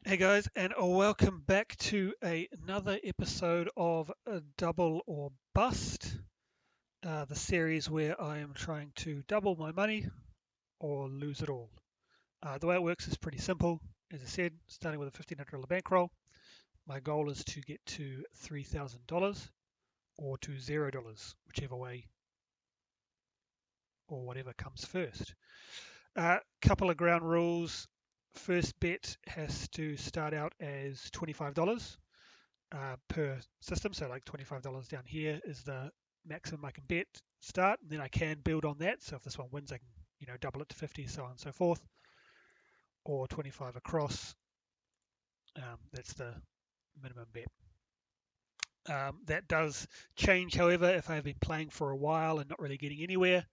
Hey guys, and welcome back to another episode of Double or Bust, the series where I am trying to double my money or lose it all. The way it works is pretty simple. As I said, starting with a $1,500 bankroll, my goal is to get to $3,000 or to $0, whichever way or whatever comes first. Couple of ground rules. First bet has to start out as $25 per system. So like $25 down here is the maximum I can bet start, and then I can build on that. So if this one wins, I can double it to 50, so on and so forth, or 25 across. That's the minimum bet. That does change, however, if I've been playing for a while and not really getting anywhere.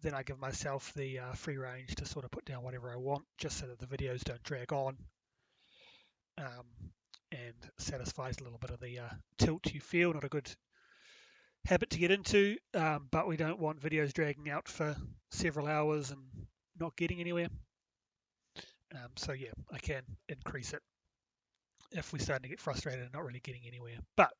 Then I give myself the free range to sort of put down whatever I want, just so that the videos don't drag on. And satisfies a little bit of the tilt you feel. Not a good habit to get into, but we don't want videos dragging out for several hours and not getting anywhere. So yeah, I can increase it if we're starting to get frustrated and not really getting anywhere. But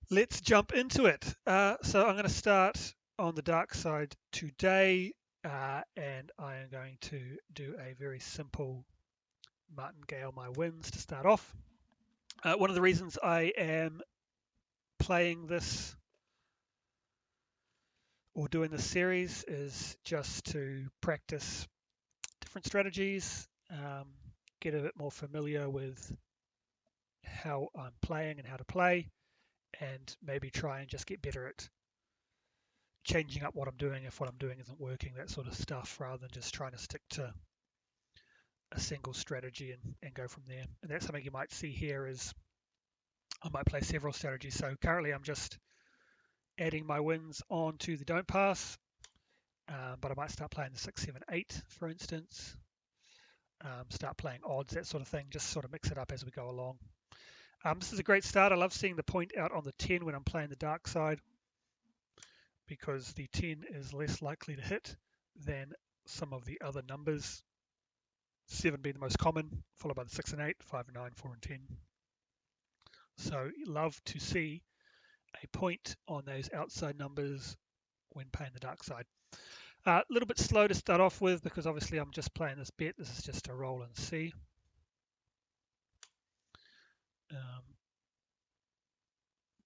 let's jump into it. So I'm going to start on the dark side today, and I am going to do a very simple martingale my wins to start off. One of the reasons I am playing this or doing this series is just to practice different strategies, get a bit more familiar with how I'm playing and how to play, and maybe try and just get better at changing up what I'm doing if what I'm doing isn't working, that sort of stuff, rather than just trying to stick to a single strategy and go from there. And that's something you might see here is I might play several strategies. So currently I'm just adding my wins onto the don't pass, but I might start playing the 6, 7, 8, for instance. Start playing odds, that sort of thing, just sort of mix it up as we go along. This is a great start. I love seeing the point out on the 10 when I'm playing the dark side, because the 10 is less likely to hit than some of the other numbers, 7 being the most common, followed by the 6 and 8, 5 and 9, 4 and 10. So love to see a point on those outside numbers when playing the dark side. A little bit slow to start off with because obviously I'm just playing this bet. This is just a roll and see.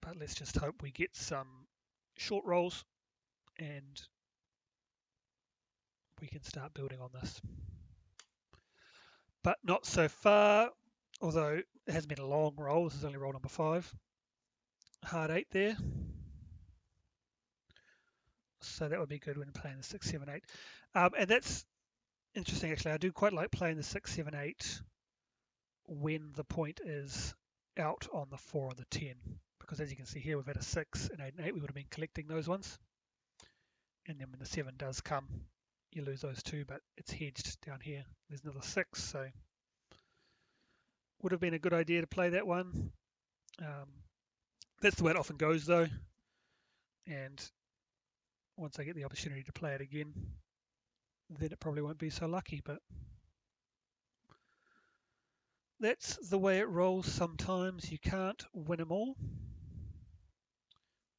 But let's just hope we get some short rolls and we can start building on this. But not so far, although it has been a long roll. This is only roll number 5. Hard 8 there. So that would be good when playing the 6, 7, 8. And that's interesting, actually. I do quite like playing the 6, 7, 8 when the point is out on the 4 or the 10. Because as you can see here, we've had a 6, an 8, and 8. We would have been collecting those ones. And then when the 7 does come, you lose those 2, but it's hedged down here. There's another 6, so would have been a good idea to play that one. That's the way it often goes, though. And once I get the opportunity to play it again, then it probably won't be so lucky. But that's the way it rolls sometimes. You can't win them all.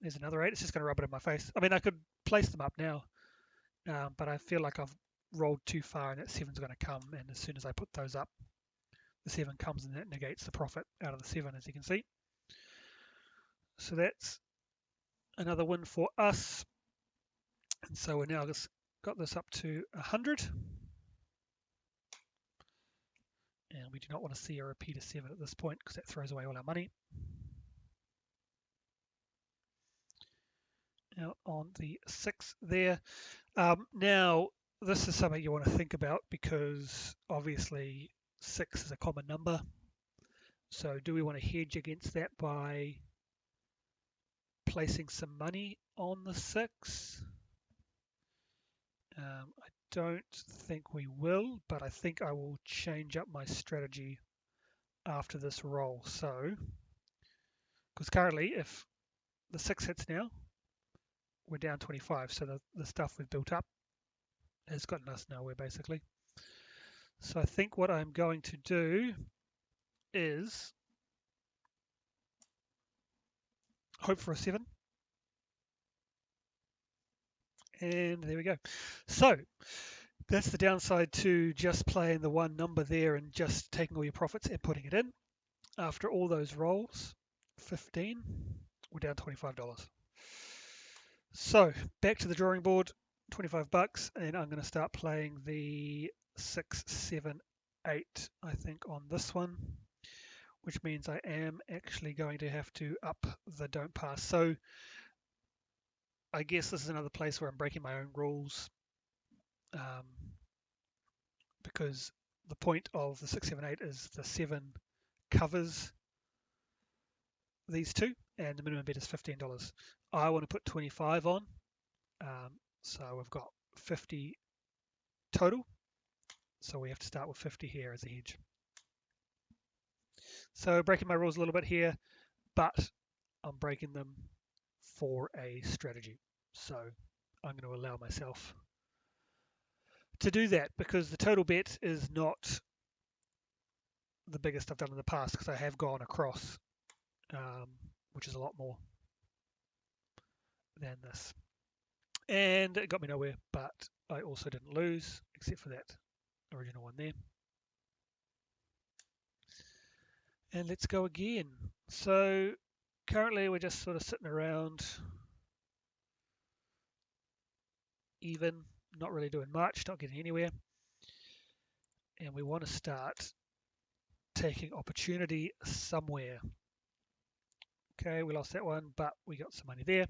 There's another 8. It's just going to rub it in my face. I mean, I could place them up now, but I feel like I've rolled too far and that 7's going to come. And as soon as I put those up, the 7 comes and that negates the profit out of the 7, as you can see. So that's another win for us. And so we're now just got this up to 100. And we do not want to see a repeat of 7 at this point because that throws away all our money. Now on the 6 there. Now this is something you want to think about because obviously 6 is a common number. So do we want to hedge against that by placing some money on the 6? I don't think we will, but I think I will change up my strategy after this roll. So, because currently if the 6 hits now, we're down 25. So the stuff we've built up has gotten us nowhere basically. So I think what I'm going to do is hope for a 7. And there we go. So that's the downside to just playing the one number there and just taking all your profits and putting it in. After all those rolls, 15, we're down $25. So back to the drawing board, 25 bucks, and I'm going to start playing the 6, 7, 8, I think, on this one, which means I am actually going to have to up the don't pass. So I guess this is another place where I'm breaking my own rules, because the point of the 6, 7, 8 is the 7 covers these two, and the minimum bet is $15. I want to put 25 on, so we've got 50 total. So we have to start with 50 here as a hedge. So breaking my rules a little bit here, but I'm breaking them for a strategy. So I'm going to allow myself to do that because the total bet is not the biggest I've done in the past because I have gone across, which is a lot more than this. And it got me nowhere, but I also didn't lose except for that original one there. And let's go again. So currently we're just sort of sitting around even, not really doing much, not getting anywhere. And we want to start taking opportunity somewhere. Okay, we lost that one, but we got some money there.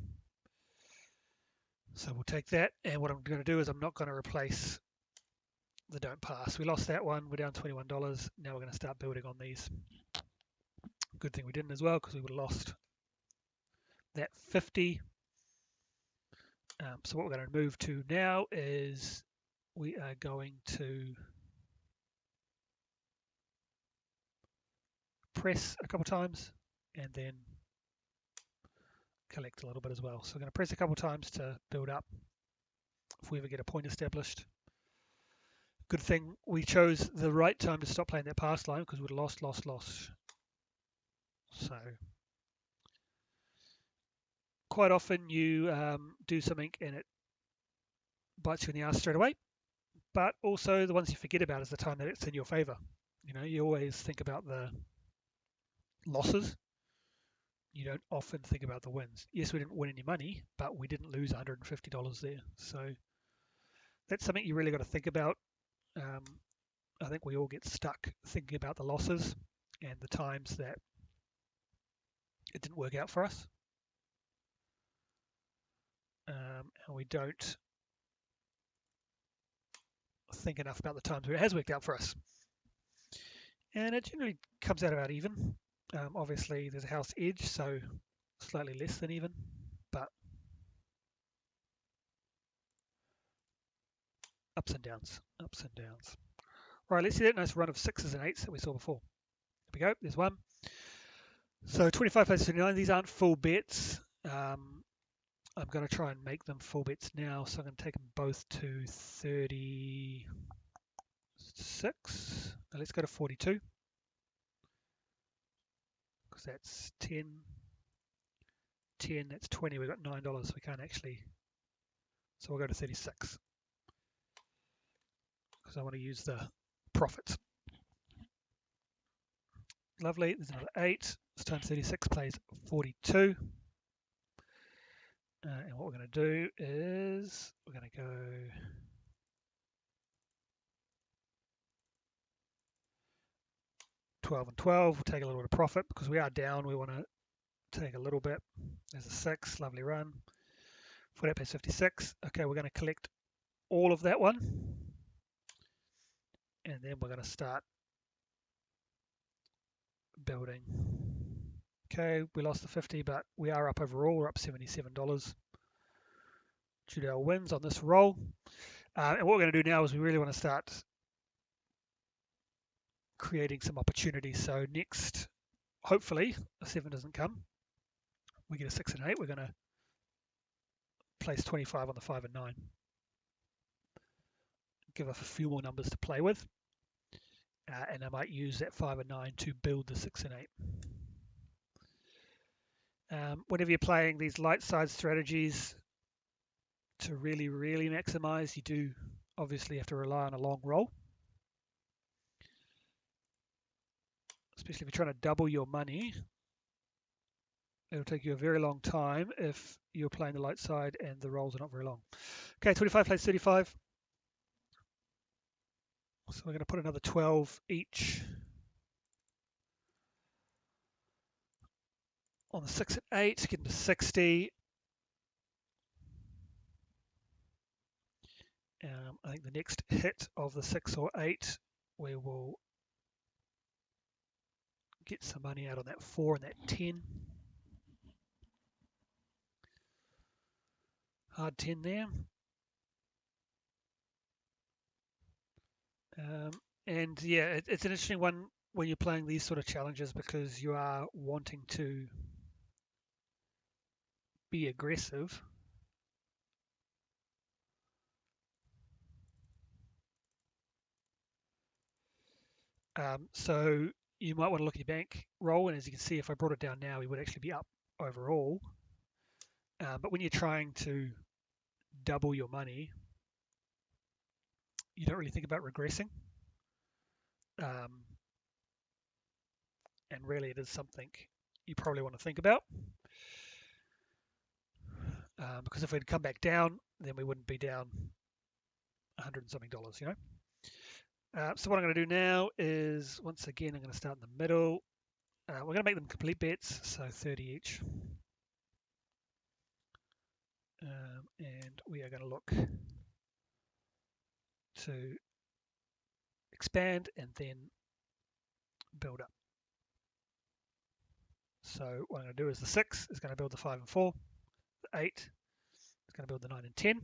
So we'll take that. And what I'm going to do is I'm not going to replace the don't pass. We lost that one. We're down $21. Now we're going to start building on these. Good thing we didn't as well because we would have lost that 50. So what we're going to move to now is we are going to press a couple times and then collect a little bit as well. So we're going to press a couple times to build up if we ever get a point established. Good thing we chose the right time to stop playing that pass line because we would have lost. So quite often you do something and it bites you in the ass straight away, but also the ones you forget about is the time that it's in your favor. You know, you always think about the losses. You don't often think about the wins. Yes, we didn't win any money, but we didn't lose $150 there. So that's something you really got to think about. I think we all get stuck thinking about the losses and the times that it didn't work out for us. And we don't think enough about the times where it has worked out for us. And it generally comes out about even. Obviously, there's a house edge, so slightly less than even, but ups and downs. Right, let's see that nice run of 6s and 8s that we saw before. There we go, there's one. So 25 plays 29, these aren't full bets. I'm going to try and make them full bets now, so I'm going to take them both to 36. Now let's go to 42, because that's 10, that's 20, we've got $9, so we can't actually, so we'll go to 36, because I want to use the profits. Lovely, there's another 8, this time 36 plays 42. And what we're going to do is we're going to go $12 and $12. We'll take a little bit of profit because we are down. We want to take a little bit. There's a 6, lovely run. 48 pays 56. Okay, we're going to collect all of that one. And then we're going to start building. Okay, we lost the 50, but we are up overall. We're up $77. Judel wins on this roll. And what we're going to do now is we really want to start creating some opportunities. So next, hopefully, a 7 doesn't come. We get a 6 and 8. We're going to place 25 on the 5 and 9. Give us a few more numbers to play with. and I might use that 5 and 9 to build the 6 and 8. Whenever you're playing these light side strategies, to really maximize, you do obviously have to rely on a long roll, especially if you're trying to double your money. It'll take you a very long time if you're playing the light side and the rolls are not very long. Okay, 25 plays 35. So we're going to put another 12 each on the 6 and 8, getting to 60. I think the next hit of the 6 or 8, we will get some money out on that 4 and that 10. Hard 10 there. And yeah, it's an interesting one when you're playing these sort of challenges, because you are wanting to be aggressive. So you might want to look at your bank roll, and as you can see, if I brought it down now, we would actually be up overall. But when you're trying to double your money, you don't really think about regressing. And really it is something you probably want to think about. Because if we'd come back down, then we wouldn't be down $100 and something, you know. So what I'm going to do now is, once again, I'm going to start in the middle. We're going to make them complete bets, so 30 each. And we are going to look to expand and then build up. So what I'm going to do is the 6 is going to build the 5 and 4. The 8 is going to build the 9 and 10.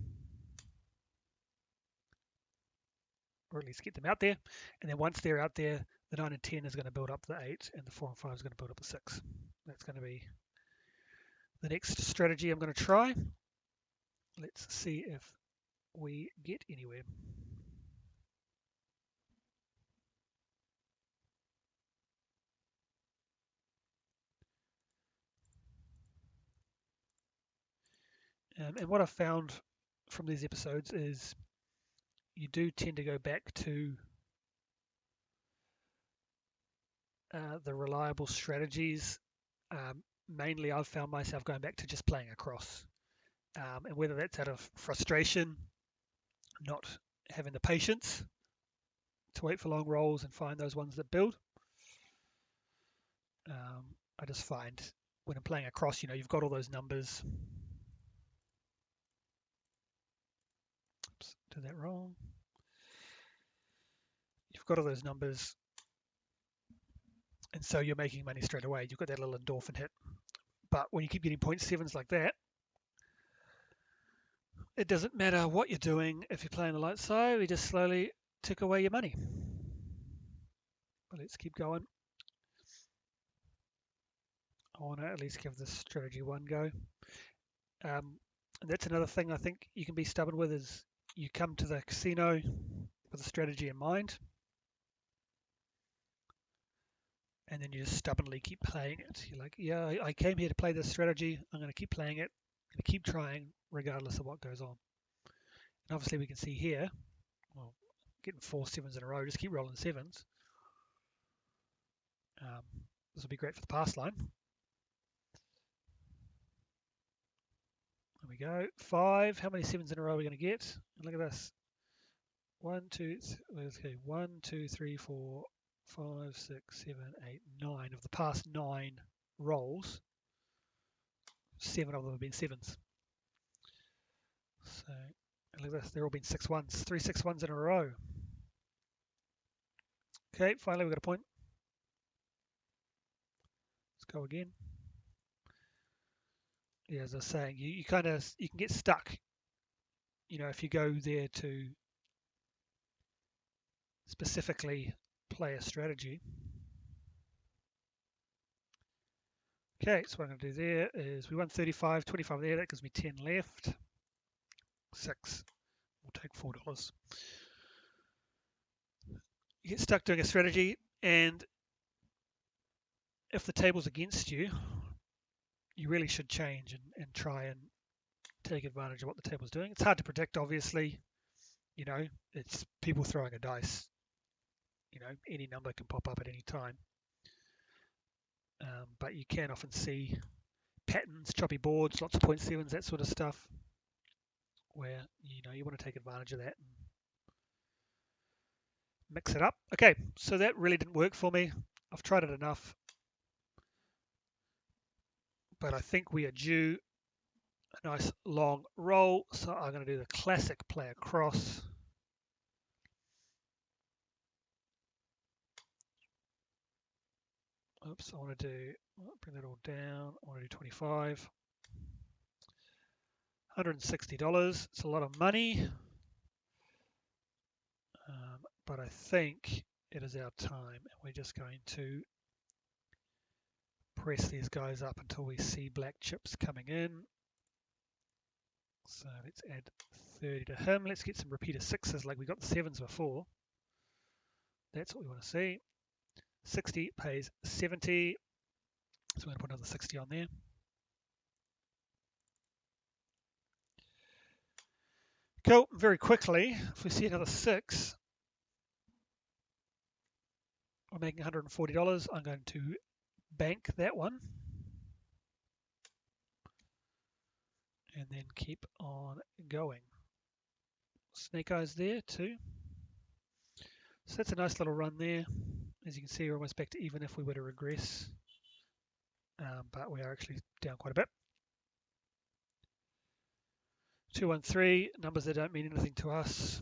Or at least get them out there. And then once they're out there, the 9 and 10 is going to build up the 8, and the 4 and 5 is going to build up the 6. That's going to be the next strategy I'm going to try. Let's see if we get anywhere. And what I've found from these episodes is you do tend to go back to the reliable strategies. Mainly I've found myself going back to just playing across. And whether that's out of frustration, not having the patience to wait for long rolls and find those ones that build. I just find when I'm playing across, you know, you've got all those numbers. Oops, did that wrong. You've got all those numbers, and so you're making money straight away. You've got that little endorphin hit. But when you keep getting 0.7s like that, it doesn't matter what you're doing. If you're playing the light side, we just slowly tick away your money. But let's keep going. I want to at least give this strategy one go. And that's another thing I think you can be stubborn with, is you come to the casino with a strategy in mind, and then you just stubbornly keep playing it. You're like, yeah, I came here to play this strategy. I'm going to keep playing it. I'm going to keep trying regardless of what goes on. And obviously we can see here, well, getting 4 7s in a row, just keep rolling 7s. This will be great for the pass line. There we go. 5. How many 7s in a row are we going to get? And look at this. 1, 2, 3, 4, 5, 6, 7, 8, 9. Of the past 9 rolls, 7 of them have been 7s. So look at this. They're all been 6 1s. 3 6 1s in a row. Okay, finally we've got a point. Let's go again. Yeah, as I was saying, you can get stuck. You know, if you go there to specifically play a strategy. Okay, so what I'm going to do there is we won 35, 25 there. That gives me 10 left. 6. We'll take $4. You get stuck doing a strategy, and if the table's against you, you really should change and try and take advantage of what the table's doing. It's hard to predict, obviously. You know, it's people throwing a dice. You know, any number can pop up at any time. But you can often see patterns, choppy boards, lots of 0.7s, that sort of stuff, where you want to take advantage of that and mix it up. Okay, so that really didn't work for me. I've tried it enough, but I think we are due a nice long roll. So I'm going to do the classic play across. Oops, I want to bring that all down. I want to do 25. $160. It's a lot of money, but I think it is our time, and we're just going to press these guys up until we see black chips coming in. So let's add 30 to him. Let's get some repeater sixes like we got the sevens before. That's what we want to see. 60 pays 70. So we're going to put another 60 on there. Cool. Very quickly, if we see another 6, we're making $140. I'm going to bank that one. And then keep on going. Snake eyes there too. So that's a nice little run there. As you can see, we're almost back to even if we were to regress. But we are actually down quite a bit. 213, numbers that don't mean anything to us.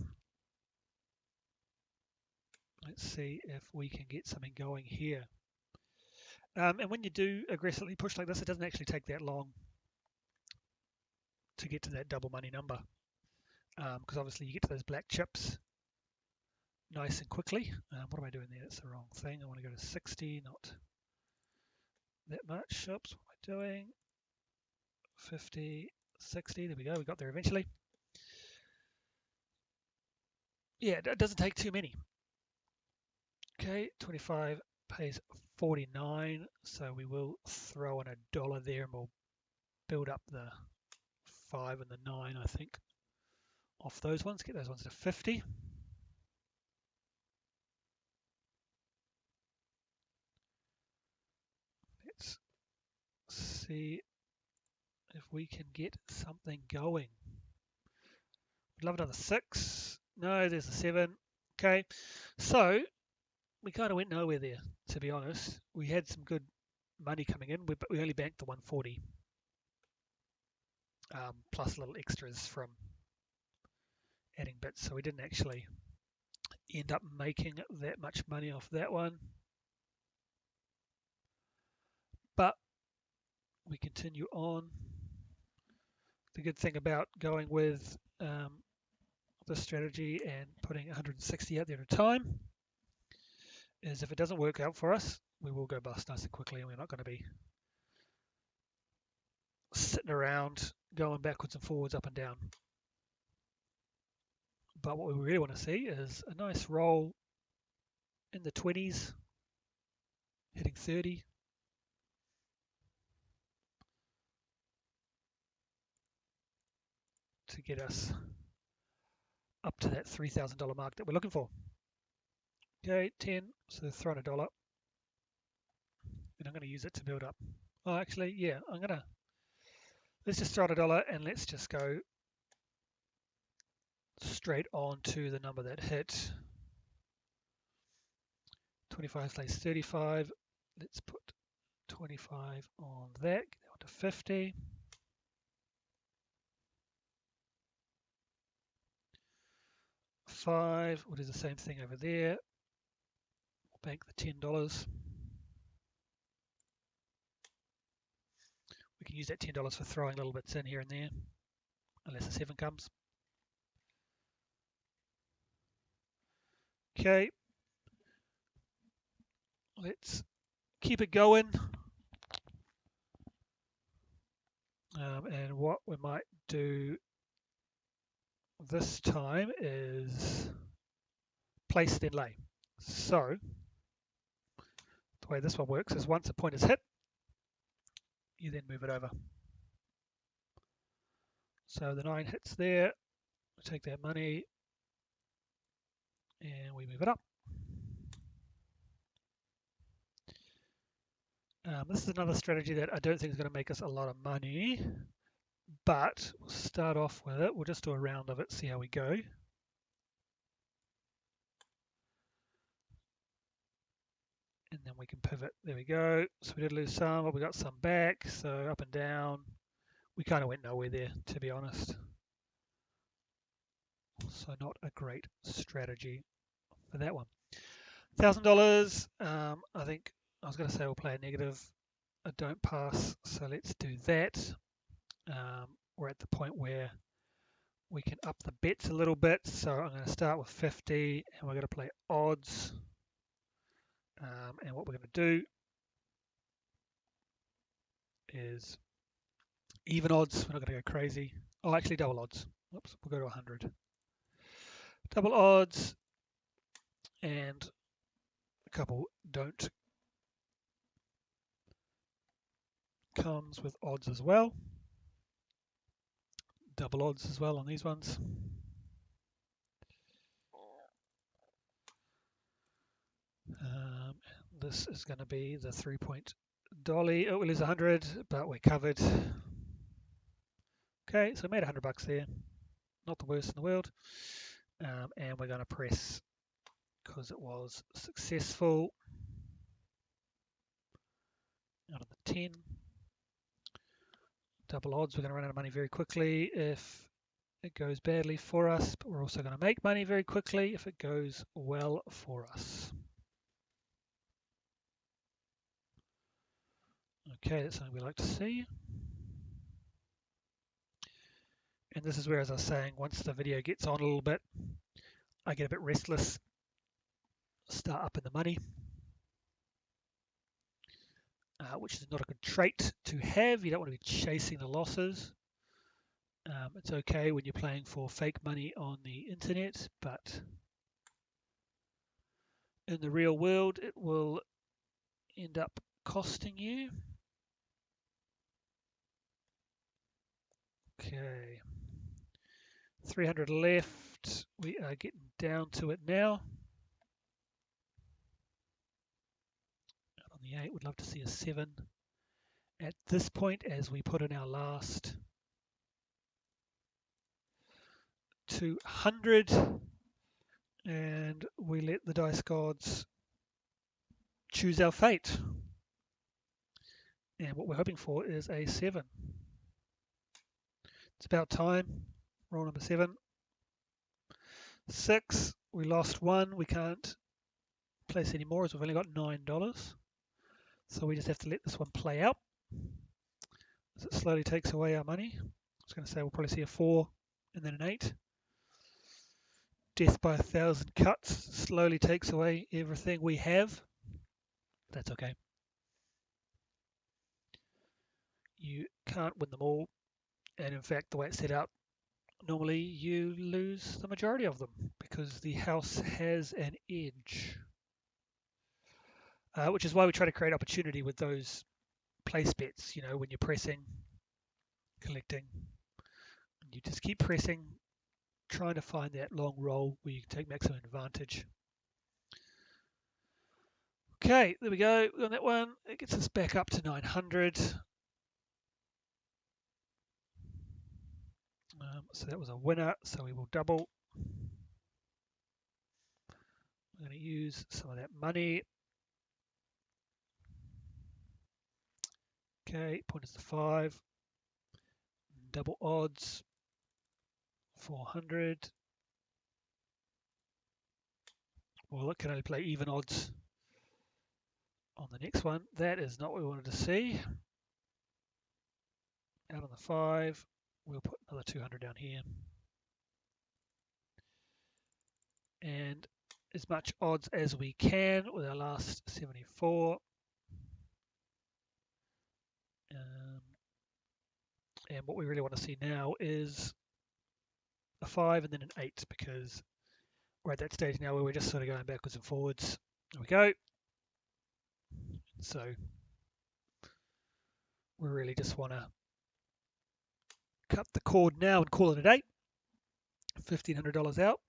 Let's see if we can get something going here. And when you do aggressively push like this, it doesn't actually take that long to get to that double money number. Because obviously you get to those black chips nice and quickly. What am I doing there? That's the wrong thing. I want to go to 60, not that much. Oops, what am I doing? 50, 60, there we go. We got there eventually. Yeah, it doesn't take too many. Okay, 25 pays 49, so we will throw in $1 there and we'll build up the 5 and the 9, I think, off those ones. Get those ones to 50. Let's see if we can get something going. I'd love another 6. No, there's a 7. Okay, so we kind of went nowhere there, to be honest. We had some good money coming in, but we only banked the 140. Plus little extras from adding bits, so we didn't actually end up making that much money off that one. But we continue on. The good thing about going with this strategy and putting 160 out there at a time is if it doesn't work out for us, we will go bust nice and quickly, and we're not going to be sitting around going backwards and forwards, up and down. But what we really want to see is a nice roll in the 20s, hitting 30. To get us up to that $3,000 mark that we're looking for. Okay, 10, so throw in $1. And I'm going to use it to build up. Oh, actually, yeah, let's just throw in $1 and let's just go straight on to the number that hit. 25 stays 35. Let's put 25 on that, get that to 50. We'll do the same thing over there. We'll bank the $10. We can use that $10 for throwing little bits in here and there, unless a 7 comes. Okay, let's keep it going. And what we might do this time is place then lay. So the way this one works is once a point is hit, you then move it over. So the 9 hits there, we take that money and we move it up. This is another strategy that I don't think is going to make us a lot of money, but we'll start off with it. We'll just do a round of it, see how we go. And then we can pivot. There we go. So we did lose some, but we got some back. So up and down. We kind of went nowhere there, to be honest. So not a great strategy for that one. $1,000. I think I was going to say we'll play a negative. I don't pass, so let's do that. We're at the point where we can up the bets a little bit. So I'm going to start with 50, and we're going to play odds. And what we're going to do is even odds. We're not going to go crazy. Oh, actually double odds. Oops, we'll go to 100. Double odds, and a couple don't. Comes with odds as well. Double odds as well on these ones. This is going to be the 3-point dolly. Oh, we'll lose 100, but we're covered. Okay, so we made $100 there. Not the worst in the world. And we're going to press because it was successful. Out of the 10. Double odds, we're going to run out of money very quickly if it goes badly for us, but we're also going to make money very quickly if it goes well for us. Okay, that's something we like to see. And this is where, as I was saying, once the video gets on a little bit, I get a bit restless, start up in the money, which is not a good trait to have. You don't want to be chasing the losses. It's okay when you're playing for fake money on the internet, but in the real world, it will end up costing you. Okay, 300 left. We are getting down to it now. On the 8, would love to see a 7 at this point as we put in our last 200, and we let the dice gods choose our fate. And what we're hoping for is a 7. It's about time. Roll number 7. 6. We lost 1. We can't place any more as we've only got $9. So we just have to let this one play out as it slowly takes away our money. I was going to say we'll probably see a 4 and then an 8. Death by 1,000 cuts slowly takes away everything we have. That's okay. You can't win them all. And in fact, the way it's set up, normally you lose the majority of them because the house has an edge. Which is why we try to create opportunity with those place bets, you know, when you're pressing, collecting, you just keep pressing, trying to find that long roll where you can take maximum advantage. Okay, there we go. On that one, it gets us back up to 900. So that was a winner, so we will double. I'm going to use some of that money. Okay, point is to 5. Double odds, 400. Well, it can only play even odds on the next one. That is not what we wanted to see. Out on the 5, we'll put another 200 down here. And as much odds as we can with our last 74. And what we really want to see now is a 5 and then an 8, because we're at that stage now where we're just sort of going backwards and forwards. There we go. So we really just want to cut the cord now and call it a day. $1,500 out.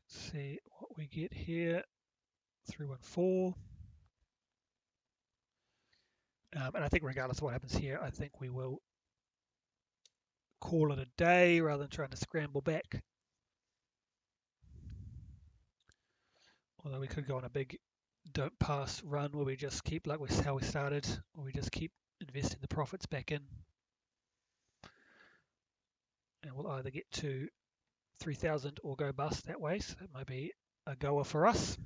Let's see what we get here. 314. And I think regardless of what happens here, I think we will call it a day rather than trying to scramble back. Although we could go on a big don't pass run where we just keep, like how we started, or we just keep investing the profits back in. And we'll either get to 3,000 or go bust that way. So that might be a goer for us.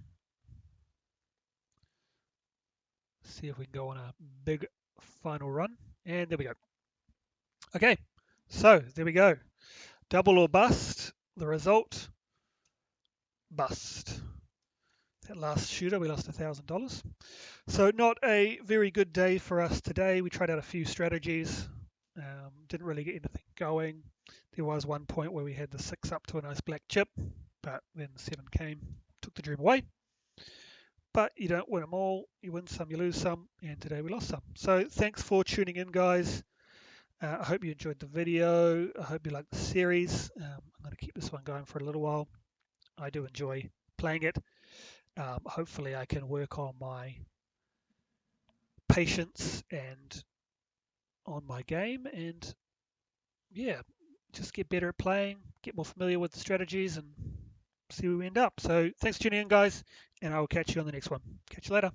See if we can go on a big final run. And there we go. Okay, so there we go. Double or bust. The result, bust. That last shooter, we lost $1,000. So not a very good day for us today. We tried out a few strategies. Didn't really get anything going. There was one point where we had the 6 up to a nice black chip, but then the 7 came, took the dream away. But you don't win them all. You win some, you lose some, and today we lost some. So thanks for tuning in, guys. I hope you enjoyed the video. I hope you liked the series. I'm going to keep this one going for a little while. I do enjoy playing it. Hopefully I can work on my patience and on my game, and yeah, just get better at playing, get more familiar with the strategies, and see where we end up. So thanks for tuning in, guys, and I will catch you on the next one. Catch you later.